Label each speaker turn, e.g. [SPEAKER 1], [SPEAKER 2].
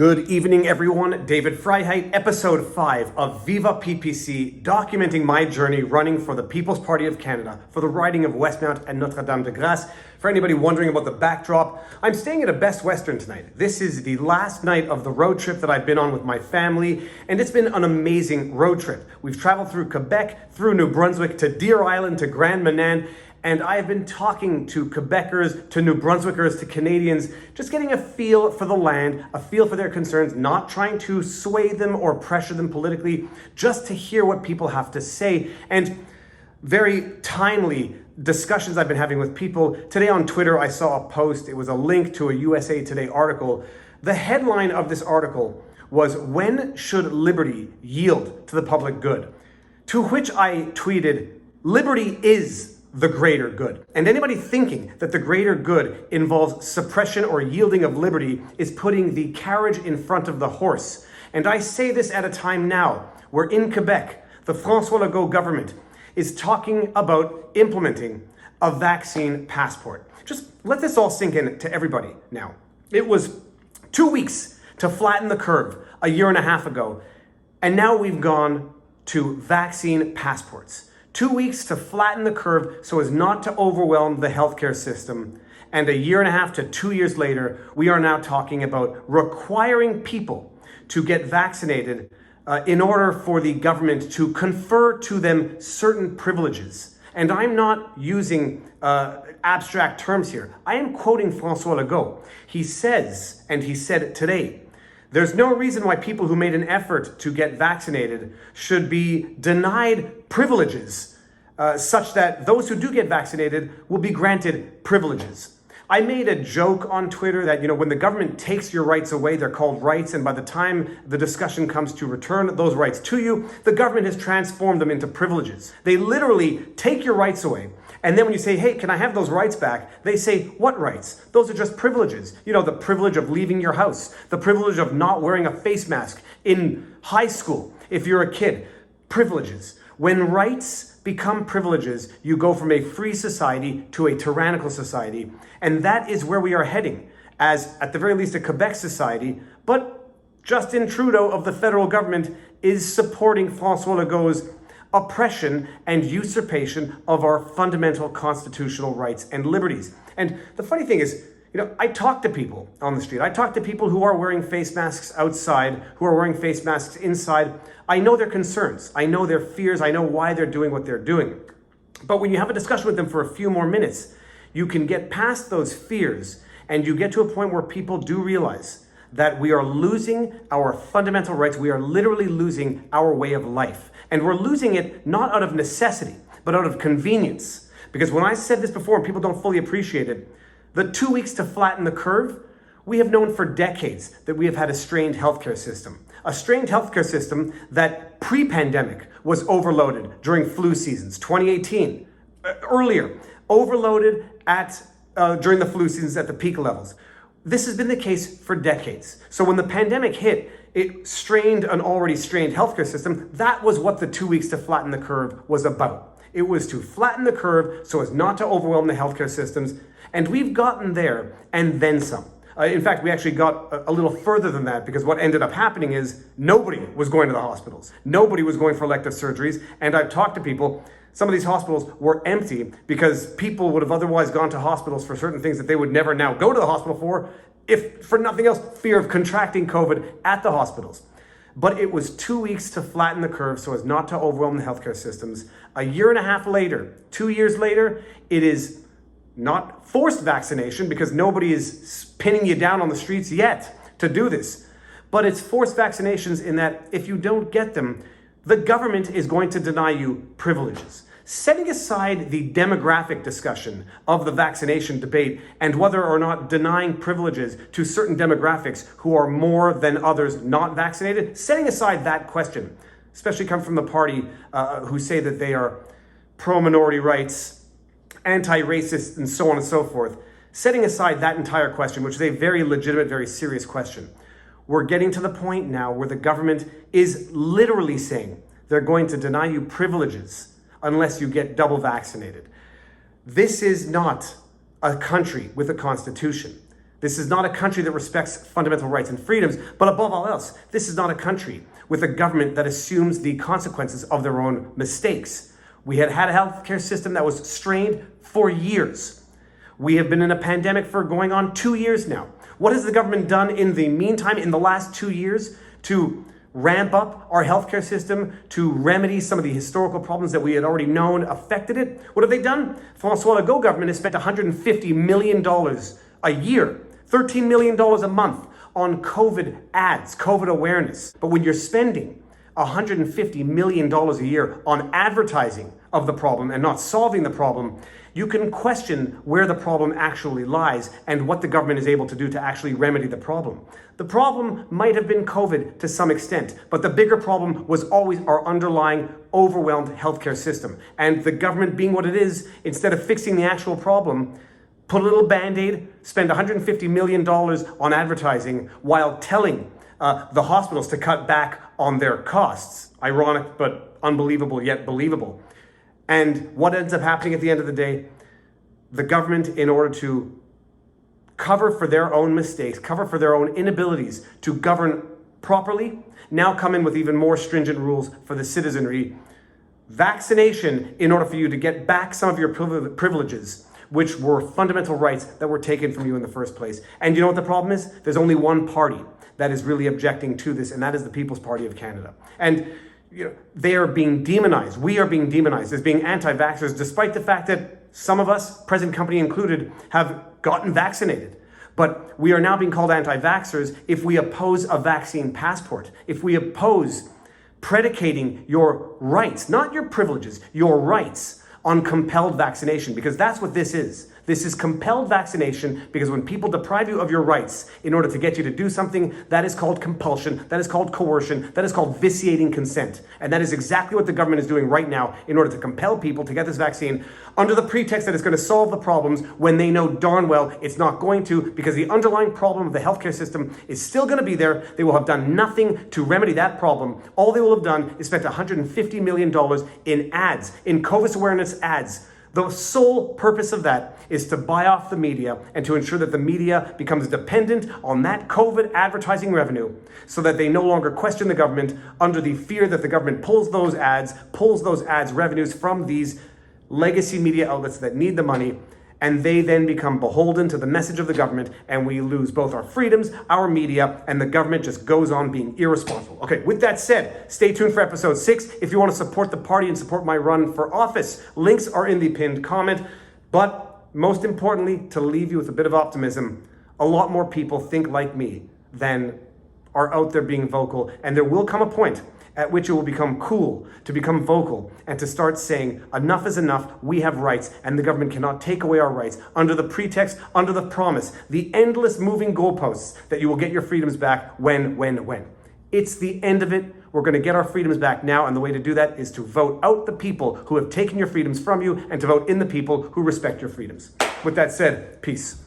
[SPEAKER 1] Good evening, everyone. David Frei, episode 5 of Viva PPC, documenting my journey running for the People's Party of Canada for the riding of Westmount and Notre-Dame-de-Grâce. For anybody wondering about the backdrop, I'm staying at a Best Western tonight. This is the last night of the road trip that I've been on with my family, and it's been an amazing road trip. We've traveled through Quebec, through New Brunswick, to Deer Island, to Grand Manan, and I have been talking to Quebecers, to New Brunswickers, to Canadians, just getting a feel for the land, a feel for their concerns, not trying to sway them or pressure them politically, just to hear what people have to say. And very timely discussions I've been having with people. Today on Twitter, I saw a post. It was a link to a USA Today article. The headline of this article was, "When should liberty yield to the public good?" To which I tweeted, "Liberty is the greater good." And anybody thinking that the greater good involves suppression or yielding of liberty is putting the carriage in front of the horse. And I say this at a time now where in Quebec, the François Legault government is talking about implementing a vaccine passport. Just let this all sink in to everybody now. It was 2 weeks to flatten the curve a year and a half ago, and now we've gone to vaccine passports. 2 weeks to flatten the curve so as not to overwhelm the healthcare system. And a year and a half to 2 years later, we are now talking about requiring people to get vaccinated in order for the government to confer to them certain privileges. And I'm not using abstract terms here. I am quoting François Legault. He says, and he said it today, "There's no reason why people who made an effort to get vaccinated should be denied privileges such that those who do get vaccinated will be granted privileges." I made a joke on Twitter that, when the government takes your rights away, they're called rights, and by the time the discussion comes to return those rights to you, the government has transformed them into privileges. They literally take your rights away. And then when you say, "Hey, can I have those rights back?" they say, "What rights? Those are just privileges. The privilege of leaving your house, the privilege of not wearing a face mask in high school if you're a kid." Privileges. When rights become privileges, you go from a free society to a tyrannical society. And that is where we are heading as, at the very least, a Quebec society. But Justin Trudeau of the federal government is supporting François Legault's oppression and usurpation of our fundamental constitutional rights and liberties. And the funny thing is, I talk to people on the street. I talk to people who are wearing face masks outside, who are wearing face masks inside. I know their concerns. I know their fears. I know why they're doing what they're doing. But when you have a discussion with them for a few more minutes, you can get past those fears and you get to a point where people do realize that we are losing our fundamental rights. We are literally losing our way of life. And we're losing it not out of necessity, but out of convenience. Because when I said this before and people don't fully appreciate it, the 2 weeks to flatten the curve, we have known for decades that we have had a strained healthcare system. A strained healthcare system that pre-pandemic was overloaded during flu seasons, 2018, earlier, overloaded during the flu seasons at the peak levels. This has been the case for decades. So when the pandemic hit, it strained an already strained healthcare system. That was what the 2 weeks to flatten the curve was about. It was to flatten the curve so as not to overwhelm the healthcare systems. And we've gotten there and then some. In fact, we actually got a little further than that, because what ended up happening is nobody was going to the hospitals. Nobody was going for elective surgeries. And I've talked to people, some of these hospitals were empty because people would have otherwise gone to hospitals for certain things that they would never now go to the hospital for, if for nothing else, fear of contracting COVID at the hospitals. But it was 2 weeks to flatten the curve so as not to overwhelm the healthcare systems. A year and a half later, 2 years later, it is not forced vaccination because nobody is pinning you down on the streets yet to do this. But it's forced vaccinations in that if you don't get them, the government is going to deny you privileges. Setting aside the demographic discussion of the vaccination debate and whether or not denying privileges to certain demographics who are more than others not vaccinated, setting aside that question, especially come from the party who say that they are pro-minority rights, anti-racist, and so on and so forth. Setting aside that entire question, which is a very legitimate, very serious question, we're getting to the point now where the government is literally saying they're going to deny you privileges unless you get double vaccinated. This is not a country with a constitution. This is not a country that respects fundamental rights and freedoms, but above all else, this is not a country with a government that assumes the consequences of their own mistakes. We had a healthcare system that was strained for years. We have been in a pandemic for going on 2 years now. What has the government done in the meantime, in the last 2 years, to ramp up our healthcare system, to remedy some of the historical problems that we had already known affected it? What have they done? François Legault government has spent $150 million a year, $13 million a month on COVID ads, COVID awareness. But when you're spending $150 million a year on advertising of the problem and not solving the problem, you can question where the problem actually lies and what the government is able to do to actually remedy the problem. The problem might have been COVID to some extent, but the bigger problem was always our underlying overwhelmed healthcare system. And the government, being what it is, instead of fixing the actual problem, put a little Band-Aid, spend $150 million on advertising while telling the hospitals to cut back on their costs. Ironic, but unbelievable, yet believable. And what ends up happening at the end of the day? The government, in order to cover for their own mistakes, cover for their own inabilities to govern properly, now come in with even more stringent rules for the citizenry. Vaccination, in order for you to get back some of your privileges, which were fundamental rights that were taken from you in the first place. And you know what the problem is? There's only one party that is really objecting to this, and that is the People's Party of Canada. And they are being demonized. We are being demonized as being anti-vaxxers, despite the fact that some of us, present company included, have gotten vaccinated. But we are now being called anti-vaxxers if we oppose a vaccine passport, if we oppose predicating your rights, not your privileges, your rights on compelled vaccination, because that's what this is. This is compelled vaccination, because when people deprive you of your rights in order to get you to do something, that is called compulsion, that is called coercion, that is called vitiating consent. And that is exactly what the government is doing right now in order to compel people to get this vaccine under the pretext that it's going to solve the problems when they know darn well it's not going to, because the underlying problem of the healthcare system is still going to be there. They will have done nothing to remedy that problem. All they will have done is spent $150 million in ads, in COVID awareness ads. The sole purpose of that is to buy off the media and to ensure that the media becomes dependent on that COVID advertising revenue so that they no longer question the government under the fear that the government pulls those ads revenues from these legacy media outlets that need the money, and they then become beholden to the message of the government, and we lose both our freedoms, our media, and the government just goes on being irresponsible. Okay, with that said, stay tuned for episode 6. If you want to support the party and support my run for office, links are in the pinned comment. But most importantly, to leave you with a bit of optimism, a lot more people think like me than are out there being vocal, and there will come a point at which it will become cool to become vocal and to start saying enough is enough, we have rights, and the government cannot take away our rights under the pretext, under the promise, the endless moving goalposts that you will get your freedoms back when. It's the end of it. We're going to get our freedoms back now, and the way to do that is to vote out the people who have taken your freedoms from you and to vote in the people who respect your freedoms. With that said, peace.